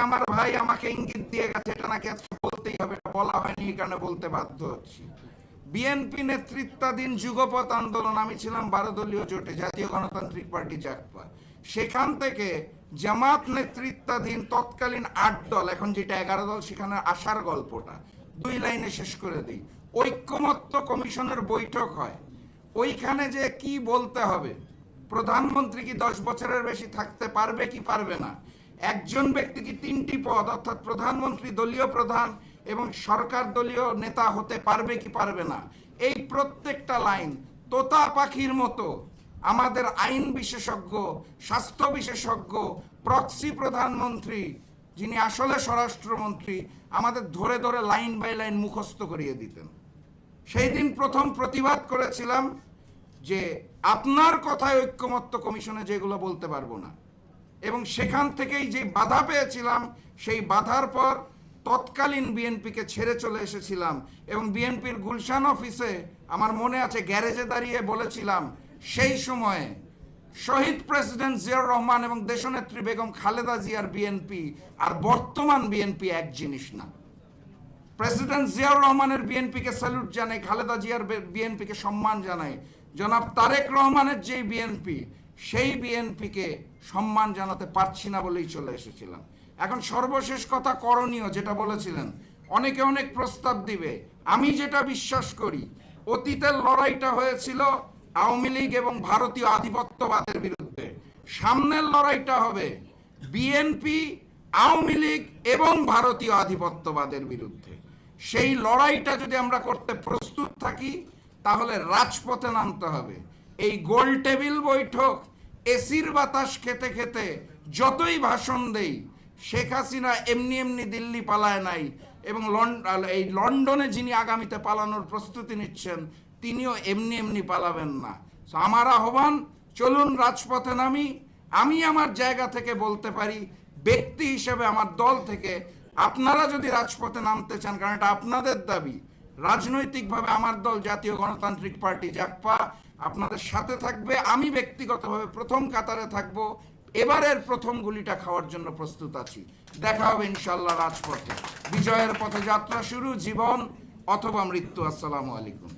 আমার ভাই আমাকে ইঙ্গিত দিয়ে গেছে এটা নাকি আজকে বলতেই হবে, এটা বলা হয়নি এই কারণে বলতে বাধ্য হচ্ছি। বিএনপি নেতৃত্বাধীন যুগপৎ আন্দোলন, আমি ছিলাম 12 দলীয় জোটে, জাতীয় গণতান্ত্রিক পার্টি জাগপা। সেখান থেকে জামাত নেতৃত্বাধীন তৎকালীন 8 দল, এখন যেটা 11 দল, সেখানে আসার গল্পটা 2 লাইনে শেষ করে দিই। ঐক্যমত্য কমিশনের বৈঠক হয়, ওইখানে যে কি বলতে হবে, প্রধানমন্ত্রী কি 10 বছরের বেশি থাকতে পারবে কি পারবে না, একজন ব্যক্তি কি 3টি পদ অর্থাৎ প্রধানমন্ত্রী, দলীয় প্রধান এবং সরকার দলীয় নেতা হতে পারবে কি পারবে না, এই প্রত্যেকটা লাইন তোতা পাখির মতো আমাদের আইন বিশেষজ্ঞ, স্বাস্থ্য বিশেষজ্ঞ, প্রক্সি প্রধানমন্ত্রী যিনি আসলে স্বরাষ্ট্রমন্ত্রী আমাদের ধরে ধরে লাইন বাই লাইন মুখস্থ করিয়ে দিতেন। সেই দিন প্রথম প্রতিবাদ করেছিলাম যে আপনার কথায় ঐক্যমত্য কমিশনে যেগুলো বলতে পারবো না, এবং সেখান থেকেই যে বাধা পেয়েছিলাম সেই বাধার পর তৎকালীন বিএনপিকে ছেড়ে চলে এসেছিলাম এবং বিএনপির গুলশান অফিসে আমার মনে আছে গ্যারেজে দাঁড়িয়ে বলেছিলাম সেই সময়ে শহীদ প্রেসিডেন্ট জিয়াউর রহমান এবং দেশনেত্রী বেগম খালেদা জিয়ার বিএনপি আর বর্তমান বিএনপি এক জিনিস না। প্রেসিডেন্ট জিয়াউর রহমানের বিএনপিকে স্যালুট জানাই, খালেদা জিয়ার বিএনপিকে সম্মান জানাই, জনাব তারেক রহমানের যে বিএনপি সেই বিএনপিকে সম্মান জানাতে পারছি না বলেই চলে এসেছিলাম। এখন সর্বশেষ কথা করণীয় যেটা বলেছিলেন, অনেকে অনেক প্রস্তাব দিবে, আমি যেটা বিশ্বাস করি অতীতের লড়াইটা হয়েছিল আওয়ামী লীগ এবং ভারতীয় আধিপত্যবাদের বিরুদ্ধে, সামনের লড়াইটা হবে বিএনপি, আওয়ামী লীগ এবং ভারতীয় আধিপত্যবাদের বিরুদ্ধে। সেই লড়াইটা যদি আমরা করতে প্রস্তুত থাকি তাহলে রাজপথে নামতে হবে। এই গোল টেবিল বৈঠক, এসির বাতাস খেতে খেতে যতই ভাষণ দেই, শেখ হাসিনা এমনি এমনি দিল্লি পালায় নাই, এবং এই লন্ডনে যিনি আগামীতে পালানোর প্রস্তুতি নিচ্ছেন তিনিও এমনি এমনি পালাবেন না। আমার আহ্বান, চলুন রাজপথে নামি। আমি আমার জায়গা থেকে বলতে পারি, ব্যক্তি হিসেবে আমার দল থেকে আপনারা যদি রাজপথে নামতে চান, কারণ এটা আপনাদের দাবি, রাজনৈতিকভাবে আমার দল জাতীয় গণতান্ত্রিক পার্টি জাগপা আপনাদের সাথে থাকবে। আমি ব্যক্তিগতভাবে প্রথম কাতারে থাকব। এবারের প্রথম গুলিটা খাওয়ার জন্য প্রস্তুত আছি। দেখা হবে ইনশাল্লাহ রাজপথে। বিজয়ের পথে যাত্রা শুরু, জীবন অথবা মৃত্যু। আসসালামু আলাইকুম।